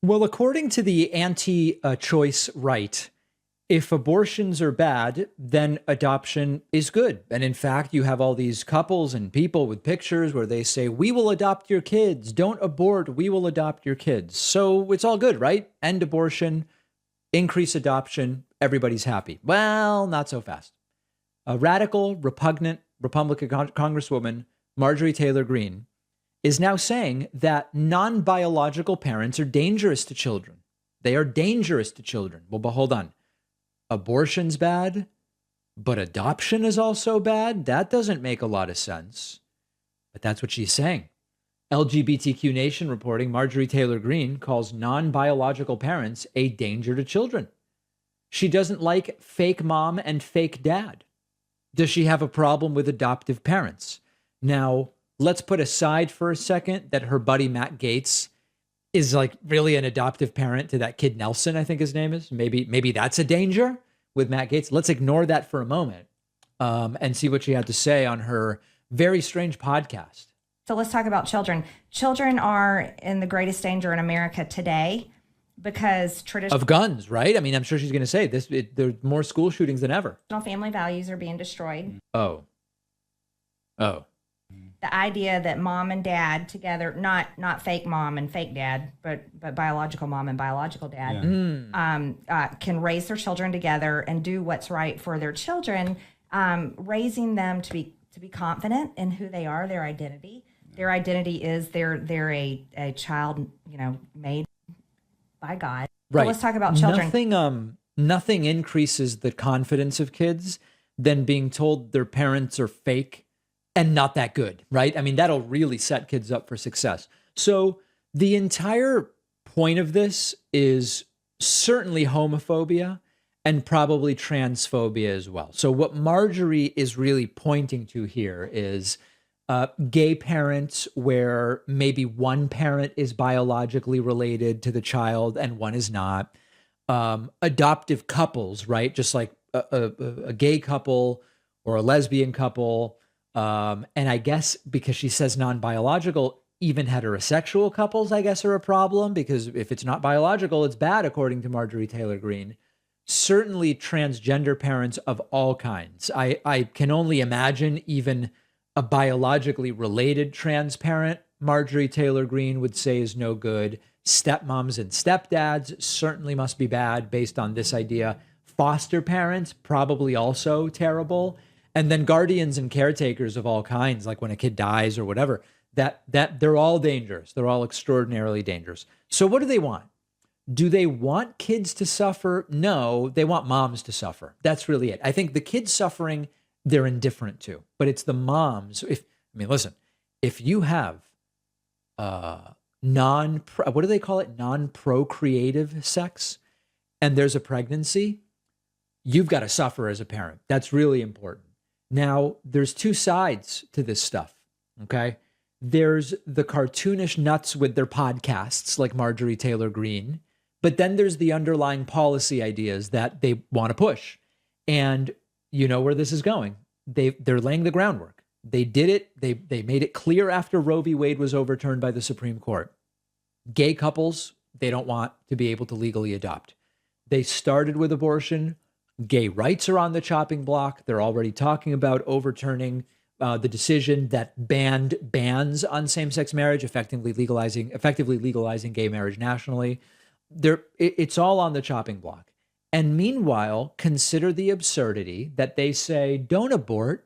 Well, according to the anti-choice right, if abortions are bad, then adoption is good. And in fact, you have all these couples and people with pictures where they say, we will adopt your kids. Don't abort. We will adopt your kids. So it's all good, right? End abortion, increase adoption. Everybody's happy. Well, not so fast. A radical, repugnant Republican Congresswoman, Marjorie Taylor Greene, is now saying that non-biological parents are dangerous to children. They are dangerous to children. Well, but hold on. Abortion's bad, but adoption is also bad? That doesn't make a lot of sense. But that's what she's saying. LGBTQ Nation reporting Marjorie Taylor Greene calls non-biological parents a danger to children. She doesn't like fake mom and fake dad. Does she have a problem with adoptive parents? Now, let's put aside for a second that her buddy Matt Gaetz is like really an adoptive parent to that kid Nelson, I think his name is. Maybe that's a danger with Matt Gaetz. Let's ignore that for a moment and see what she had to say on her very strange podcast. So let's talk about children. Children are in the greatest danger in America today because of guns, right? I mean, I'm sure she's going to say this. There's more school shootings than ever. Family values are being destroyed. Oh. The idea that mom and dad together, not fake mom and fake dad, but biological mom and biological dad, can raise their children together and do what's right for their children, raising them to be confident in who they are, their identity. Their identity is they're a child, made by God. Right. So let's talk about children. Nothing increases the confidence of kids than being told their parents are fake and not that good, right? I mean, that'll really set kids up for success. So the entire point of this is certainly homophobia and probably transphobia as well. So what Marjorie is really pointing to here is gay parents where maybe one parent is biologically related to the child and one is not. Adoptive couples, right? Just like a gay couple or a lesbian couple. And I guess because she says non-biological, even heterosexual couples, I guess, are a problem because if it's not biological, it's bad, according to Marjorie Taylor Greene. Certainly transgender parents of all kinds. I can only imagine even a biologically related trans parent, Marjorie Taylor Greene would say is no good. Stepmoms and stepdads certainly must be bad based on this idea. Foster parents, probably also terrible. And then guardians and caretakers of all kinds, like when a kid dies or whatever, that they're all dangerous. They're all extraordinarily dangerous. So what do they want? Do they want kids to suffer? No, they want moms to suffer. That's really it. I think the kids suffering, they're indifferent to, but it's the moms. Listen, if you have what do they call it? Non-procreative sex, and there's a pregnancy, you've got to suffer as a parent. That's really important. Now, there's two sides to this stuff, okay? There's the cartoonish nuts with their podcasts like Marjorie Taylor Greene, but then there's the underlying policy ideas that they want to push. And you know where this is going. They're laying the groundwork. They did it. They made it clear after Roe v. Wade was overturned by the Supreme Court. Gay couples, they don't want to be able to legally adopt. They started with abortion. Gay rights are on the chopping block. They're already talking about overturning the decision that banned bans on same-sex marriage, effectively legalizing gay marriage nationally. It's all on the chopping block. And meanwhile, consider the absurdity that they say, don't abort,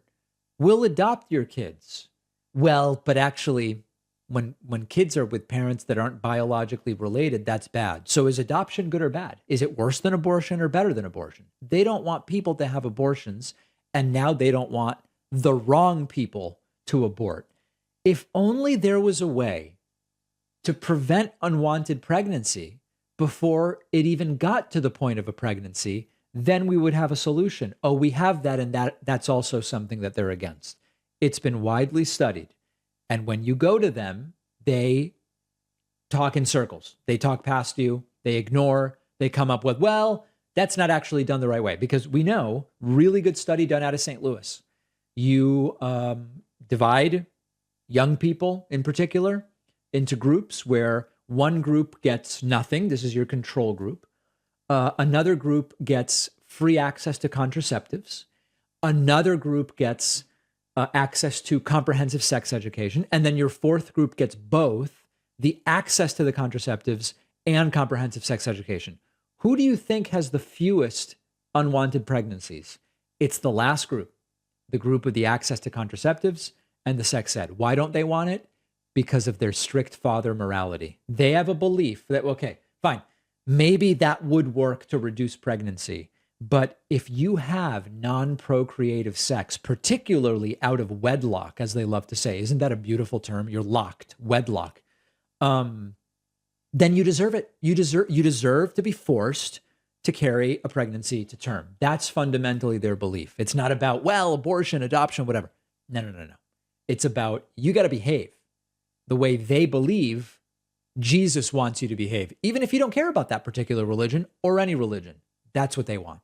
we'll adopt your kids. Well, but actually, when kids are with parents that aren't biologically related, that's bad. So is adoption good or bad? Is it worse than abortion or better than abortion? They don't want people to have abortions, and now they don't want the wrong people to abort. If only there was a way to prevent unwanted pregnancy before it even got to the point of a pregnancy, then we would have a solution. Oh, we have that, and that's also something that they're against. It's been widely studied. And when you go to them, they talk in circles. They talk past you. They ignore. They come up with, well, that's not actually done the right way. Because we know, really good study done out of St. Louis. You divide young people in particular into groups where One group gets nothing. This is your control group. Another group gets free access to contraceptives. Another group gets access to comprehensive sex education. And then your fourth group gets both the access to the contraceptives and comprehensive sex education. Who do you think has the fewest unwanted pregnancies? It's the last group, the group with the access to contraceptives and the sex ed. Why don't they want it? Because of their strict father morality. They have a belief that, okay, fine, maybe that would work to reduce pregnancy. But if you have non-procreative sex, particularly out of wedlock, as they love to say, isn't that a beautiful term? You're locked, wedlock. Then you deserve it. You deserve to be forced to carry a pregnancy to term. That's fundamentally their belief. It's not about, well, abortion, adoption, whatever. No. It's about, you got to behave the way they believe Jesus wants you to behave, even if you don't care about that particular religion or any religion. That's what they want.